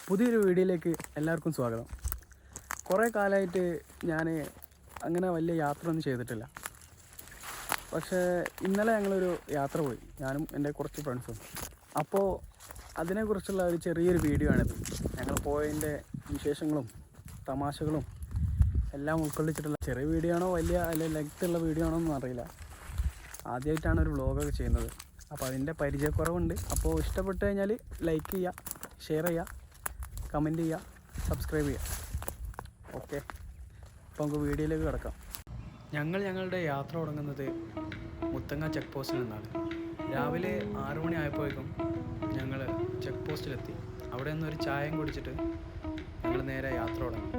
പുതിയൊരു വീഡിയോയിലേക്ക് എല്ലാവർക്കും സ്വാഗതം. കുറേ കാലമായിട്ട് ഞാൻ അങ്ങനെ വലിയ യാത്ര ഒന്നും ചെയ്തിട്ടില്ല. പക്ഷേ ഇന്നലെ ഞങ്ങളൊരു യാത്ര പോയി, ഞാനും എൻ്റെ കുറച്ച് ഫ്രണ്ട്സും. അപ്പോൾ അതിനെക്കുറിച്ചുള്ള ഒരു ചെറിയൊരു വീഡിയോ ആണിത്. ഞങ്ങൾ പോയതിൻ്റെ വിശേഷങ്ങളും തമാശകളും എല്ലാം ഉൾക്കൊള്ളിച്ചിട്ടുള്ള ചെറിയ വീഡിയോ ആണോ വലിയ ലെങ്ത് ഉള്ള വീഡിയോ ആണോ ഒന്നും അറിയില്ല. ആദ്യമായിട്ടാണ് ഒരു വ്ളോഗൊക്കെ ചെയ്യുന്നത്. അപ്പോൾ അതിൻ്റെ പരിചയക്കുറവുണ്ട്. അപ്പോൾ ഇഷ്ടപ്പെട്ട് കഴിഞ്ഞാൽ ലൈക്ക് ചെയ്യുക, ഷെയർ ചെയ്യുക, കമൻറ്റ് ചെയ്യുക, സബ്സ്ക്രൈബ് ചെയ്യുക. ഓക്കെ, അപ്പോൾ നമുക്ക് വീഡിയോയിലേക്ക് കിടക്കാം. ഞങ്ങളുടെ യാത്ര തുടങ്ങുന്നത് മുത്തങ്ങ ചെക്ക് പോസ്റ്റിൽ നിന്നാണ്. രാവിലെ 6 മണി ആയപ്പോഴേക്കും ഞങ്ങൾ ചെക്ക് പോസ്റ്റിലെത്തി. അവിടെ നിന്നൊരു ചായയും കുടിച്ചിട്ട് ഞങ്ങൾ നേരെ യാത്ര തുടങ്ങി.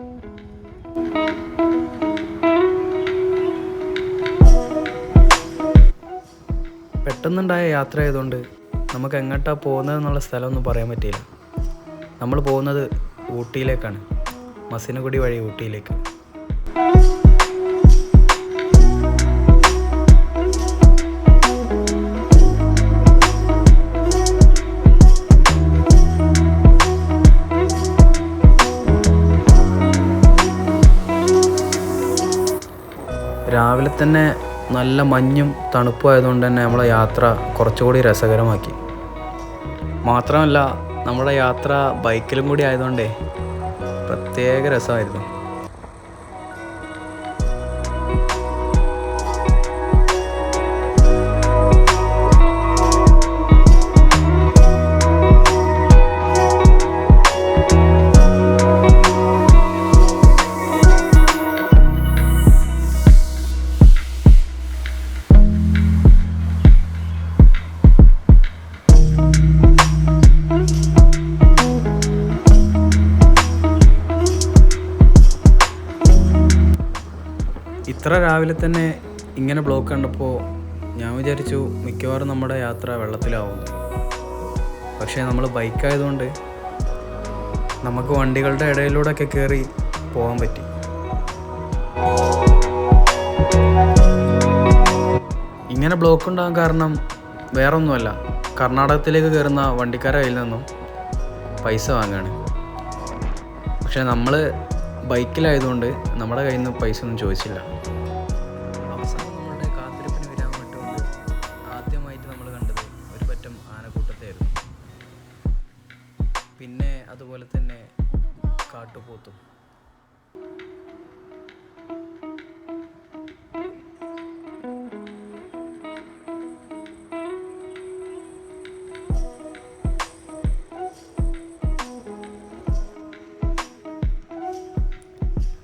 പെട്ടെന്നുണ്ടായ യാത്ര ആയതുകൊണ്ട് നമുക്ക് എങ്ങോട്ടാണ് പോകുന്നതെന്നുള്ള സ്ഥലമൊന്നും പറയാൻ പറ്റിയില്ല. നമ്മൾ പോകുന്നത് ഊട്ടിയിലേക്കാണ്, മസിനഗുഡി വഴി ഊട്ടിയിലേക്ക്. രാവിലെ തന്നെ നല്ല മഞ്ഞും തണുപ്പും ആയതുകൊണ്ട് തന്നെ നമ്മളെ യാത്ര കുറച്ചുകൂടി രസകരമാക്കി. മാത്രമല്ല നമ്മുടെ യാത്ര ബൈക്കിലും കൂടി ആയതുകൊണ്ടേ പ്രത്യേക രസമായിരുന്നു. ഇത്ര രാവിലെ തന്നെ ഇങ്ങനെ ബ്ലോക്ക് കണ്ടപ്പോൾ ഞാൻ വിചാരിച്ചു മിക്കവാറും നമ്മുടെ യാത്ര വെള്ളത്തിലാവും. പക്ഷേ നമ്മൾ ബൈക്കായതുകൊണ്ട് നമുക്ക് വണ്ടികളുടെ ഇടയിലൂടെയൊക്കെ കയറി പോകാൻ പറ്റി. ഇങ്ങനെ ബ്ലോക്ക് ഉണ്ടാകാൻ കാരണം വേറൊന്നുമല്ല, കർണാടകത്തിലേക്ക് കയറുന്ന വണ്ടിക്കാരുടെ കയ്യിൽ നിന്നും പൈസ വാങ്ങുകയാണ്. പക്ഷേ നമ്മൾ ബൈക്കിലായതുകൊണ്ട് നമ്മുടെ കയ്യിൽ നിന്ന് പൈസ ഒന്നും ചോദിച്ചില്ല. അവസാനം നമ്മളുടെ കാത്തിരിപ്പിന് വിരാമം ഇട്ടുകൊണ്ട് ആദ്യമായിട്ട് നമ്മൾ കണ്ടത് ഒരു പറ്റം ആനക്കൂട്ടത്തെയായിരുന്നു. പിന്നെ അതുപോലെ തന്നെ കാട്ടുപോത്തും.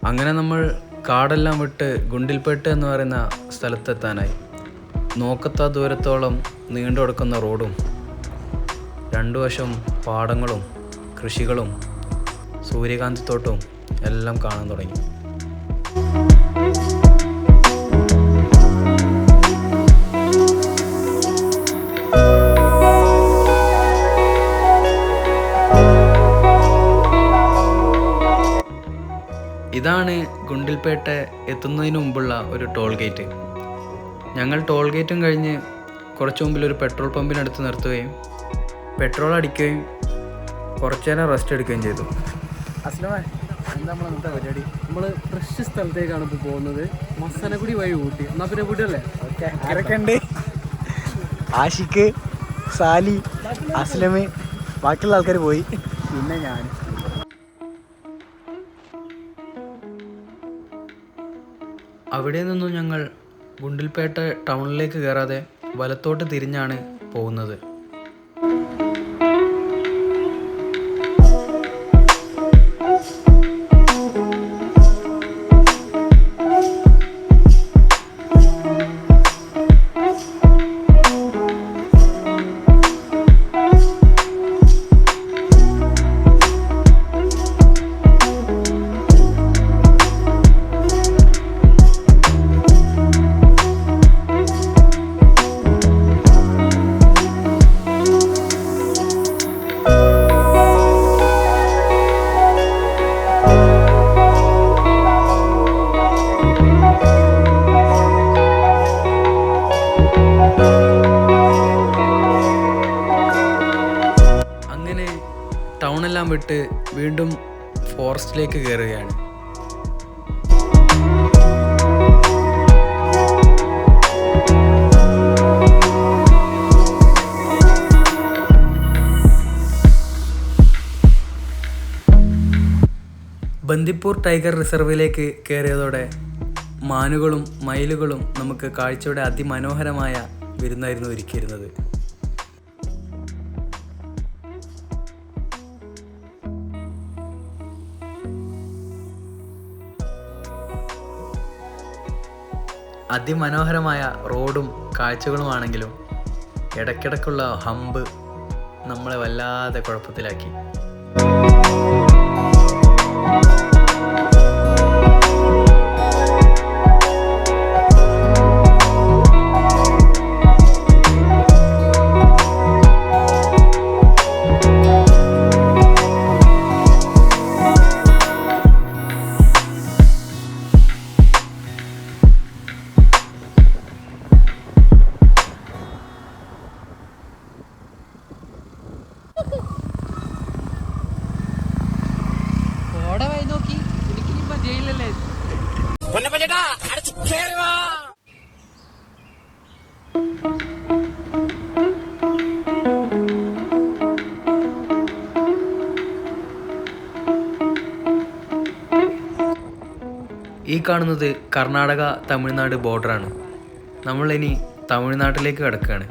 അങ്ങനെ നമ്മൾ കാടെല്ലാം വിട്ട് ഗുണ്ടിൽപേട്ട് എന്ന് പറയുന്ന സ്ഥലത്തെത്താനായി. നോക്കത്ത ദൂരത്തോളം നീണ്ടു കിടക്കുന്ന റോഡും രണ്ടു വശം പാടങ്ങളും കൃഷികളും സൂര്യകാന്തിത്തോട്ടവും എല്ലാം കാണാൻ തുടങ്ങി. ഇതാണ് ഗുണ്ടിൽപേട്ട എത്തുന്നതിന് മുമ്പുള്ള ഒരു ടോൾ ഗേറ്റ്. ഞങ്ങൾ ടോൾ ഗേറ്റും കഴിഞ്ഞ് കുറച്ച് മുമ്പിൽ ഒരു പെട്രോൾ പമ്പിനടുത്ത് നിർത്തുകയും പെട്രോൾ അടിക്കുകയും കുറച്ചു നേരം റെസ്റ്റ് എടുക്കുകയും ചെയ്തു. അസ്ലമേ, എന്താ നമ്മളെ പരിപാടി? നമ്മൾ ഫ്രഷ് സ്ഥലത്തേക്കാണ് ഇപ്പോൾ പോകുന്നത്, മസനഗുഡി വഴി ഊട്ടി. എന്നാൽ പിന്നെ വീടല്ലേ? ഓക്കെ. ആരൊക്കെ ഉണ്ട്? ആഷിഖ്, സാലി, അസ്ലമ്, ബാക്കിയുള്ള ആൾക്കാർ പോയി, പിന്നെ ഞാൻ. അവിടെ നിന്നും ഞങ്ങൾ ഗുണ്ടിൽപേട്ട ടൗണിലേക്ക് കയറാതെ വലത്തോട്ട് തിരിഞ്ഞാണ് പോകുന്നത്. വിട്ട് വീണ്ടും ഫോറസ്റ്റിലേക്ക് കയറുകയാണ്. ബന്ദിപ്പൂർ ടൈഗർ റിസർവിലേക്ക് കയറിയതോടെ മാനുകളും മയിലുകളും നമുക്ക് കാഴ്ചയുടെ അതിമനോഹരമായ വിരുന്നായിരുന്നു ഒരുക്കിയിരുന്നത്. അതിമനോഹരമായ റോഡും കാഴ്ചകളുമാണെങ്കിലും ഇടയ്ക്കിടയ്ക്കുള്ള ഹമ്പ് നമ്മളെ വല്ലാതെ കുഴപ്പത്തിലാക്കി. ഈ കാണുന്നത് കർണാടക തമിഴ്നാട് ബോർഡറാണ്. നമ്മളിനി തമിഴ്നാട്ടിലേക്ക് കടക്കുകയാണ്,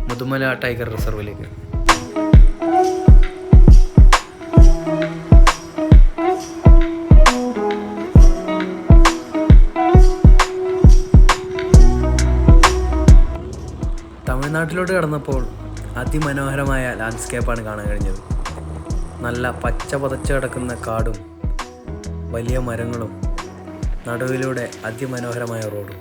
മുതുമല ടൈഗർ റിസർവിലേക്ക്. തമിഴ്നാട്ടിലോട്ട് കടന്നപ്പോൾ അതിമനോഹരമായ ലാൻഡ്സ്കേപ്പാണ് കാണാൻ കഴിഞ്ഞത്. നല്ല പച്ച പതച്ച് കിടക്കുന്ന കാടും വലിയ മരങ്ങളും നടുവിലൂടെ അതിമനോഹരമായ റോഡും.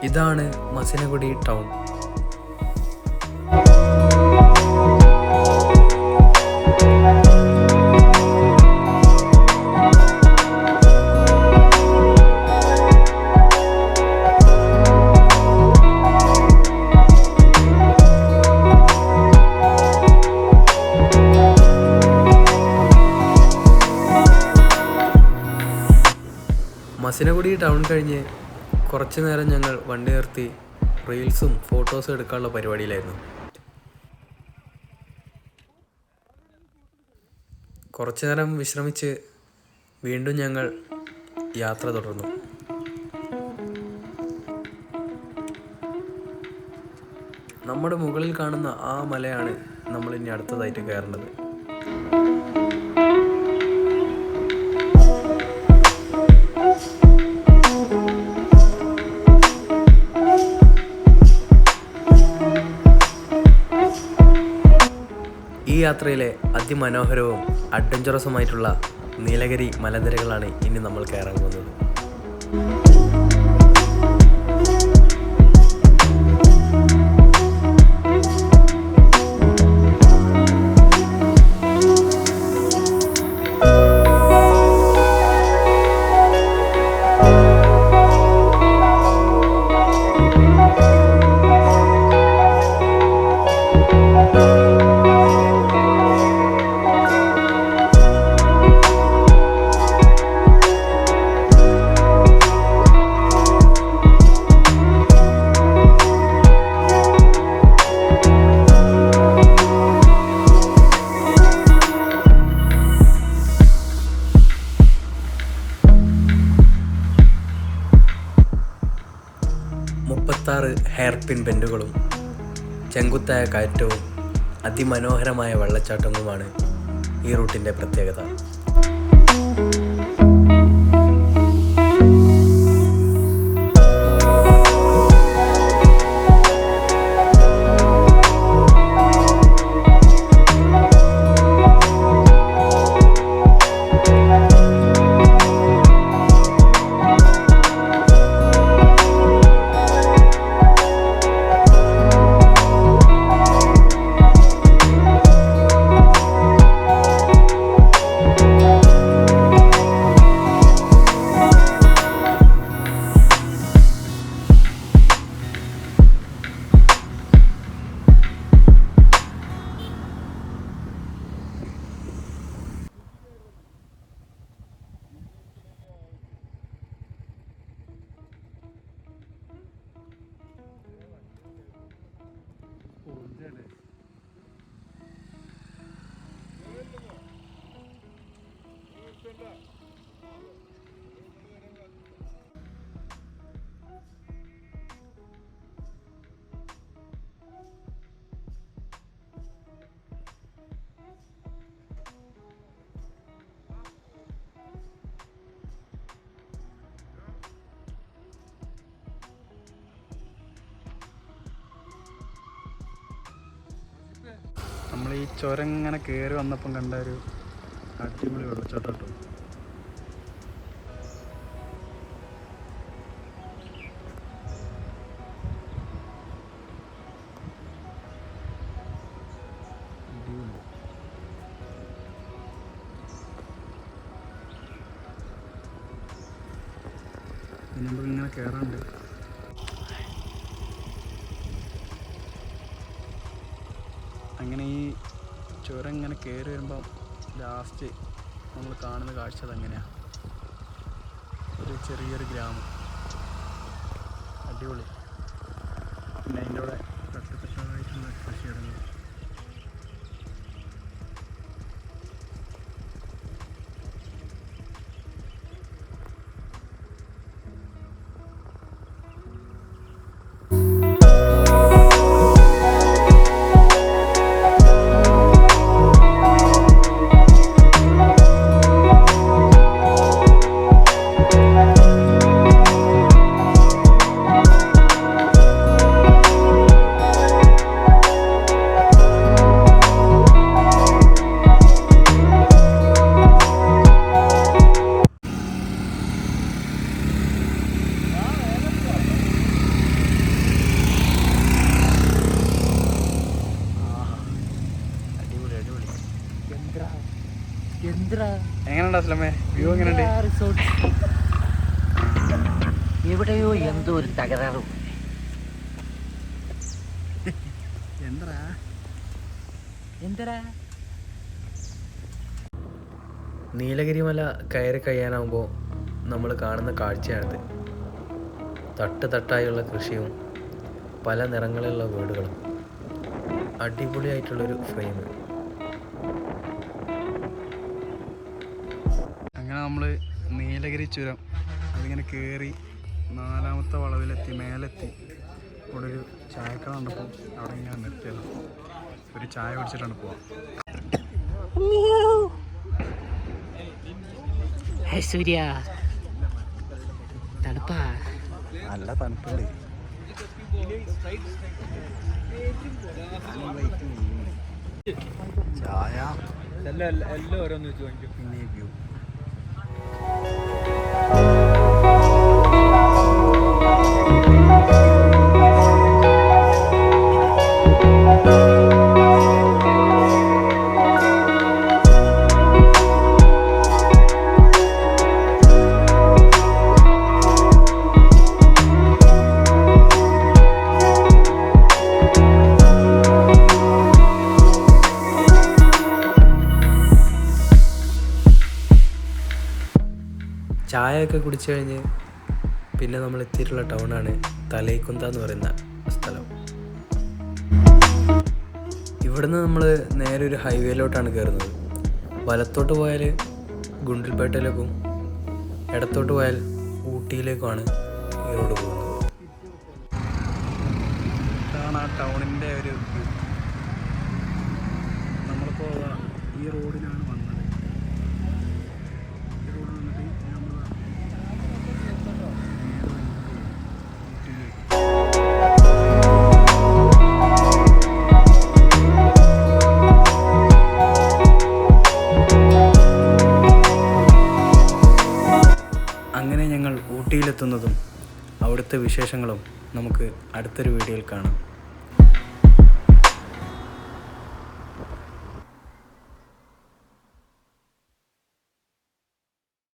ഇതാണ് മസിനഗുഡി ടൗൺ. മസിനഗുഡി ടൗൺ കഴിഞ്ഞ് കുറച്ച് നേരം ഞങ്ങൾ വണ്ടി നിർത്തി റീൽസും ഫോട്ടോസും എടുക്കാനുള്ള പരിപാടിയിലായിരുന്നു. കുറച്ച് നേരം വിശ്രമിച്ച് വീണ്ടും ഞങ്ങൾ യാത്ര തുടർന്നു. നമ്മുടെ മുകളിൽ കാണുന്ന ആ മലയാണ് നമ്മളിനി അടുത്തതായിട്ട് കയറേണ്ടത്. ഈ യാത്രയിലെ അതിമനോഹരവും അഡ്വഞ്ചറസുമായിട്ടുള്ള നീലഗിരി മലനിരകളാണ് ഇനി നമ്മൾ കയറാൻ പോകുന്നത്. 36 ഹെയർ പിൻ ബെൻഡുകളും ചെങ്കുത്തായ കയറ്റവും അതിമനോഹരമായ വെള്ളച്ചാട്ടങ്ങളുമാണ് ഈ റൂട്ടിൻ്റെ പ്രത്യേകത. നമ്മൾ ഈ ചുരം ഇങ്ങനെ കയറി വന്നപ്പം കണ്ട ഒരു അടിപൊളി വെള്ളച്ചാട്ടം കേട്ടോ. നമുക്കിങ്ങനെ കയറാണ്ട്. അങ്ങനെ ഈ ചുരം ഇങ്ങനെ കയറി വരുമ്പം ലാസ്റ്റ് നമ്മൾ കാണുന്ന കാഴ്ച അതങ്ങനെയാണ്. ഒരു ചെറിയൊരു ഗ്രാമം, അടിപൊളി. പിന്നെ അതിൻ്റെ കൂടെ തട്ടുതട്ടായിട്ടുള്ള കൃഷിയിടങ്ങൾ. എങ്ങനെയുണ്ട് അസ്ലമേ? വ്യൂ എങ്ങനെയുണ്ട്? എവിടെയോ എന്തോ ഒരു തകരാറ്. എന്തരാ? നീലഗിരി മല കയറി കഴിയാനാവുമ്പോൾ നമ്മൾ കാണുന്ന കാഴ്ചയാണിത്. തട്ടായുള്ള കൃഷിയും പല നിറങ്ങളിലുള്ള വീടുകളും, അടിപൊളിയായിട്ടുള്ളൊരു ഫ്രെയിം. അങ്ങനെ നമ്മൾ നീലഗിരി ചുരം അതിങ്ങനെ കയറി 4ാമത്തെ വളവിലെത്തി, മേലെത്തി. ഇവിടെ ഒരു ചായക്കട കണ്ടപ്പോൾ അവിടെ ഇങ്ങനെ നിർത്തിയത്. ഒരു ചായ കുടിച്ചിട്ടാണ് പോവാം. സൂര്യ തണുപ്പാ, നല്ല തണുപ്പുണ്ട്. ചായ എല്ലാം ഓരോന്ന് വെച്ച് വാങ്ങിക്കും. പിന്നെ വ്യൂ ചായയൊക്കെ കുടിച്ചു കഴിഞ്ഞ് പിന്നെ നമ്മൾ എത്തിയിട്ടുള്ള ടൗണാണ് തലൈക്കുന്ത എന്ന് പറയുന്ന സ്ഥലം. ഇവിടുന്ന് നമ്മൾ നേരെ ഒരു ഹൈവേയിലോട്ടാണ് കയറുന്നത്. വലത്തോട്ട് പോയാൽ ഗുണ്ടിൽപേട്ടയിലേക്കും ഇടത്തോട്ട് പോയാൽ ഊട്ടിയിലേക്കുമാണ് ഈ റോഡ് പോകുന്നത്. ടൗണിൻ്റെ ഒരു വ്യൂ. നമ്മളിപ്പോൾ ഈ റോഡിലാണ് വന്നത്. ഈ റോഡ് വന്നിട്ട് നമ്മൾ അങ്ങനെ ഞങ്ങൾ ഊട്ടിയിലെത്തുന്നതും അവിടുത്തെ വിശേഷങ്ങളും നമുക്ക് അടുത്തൊരു വീഡിയോയിൽ കാണാം.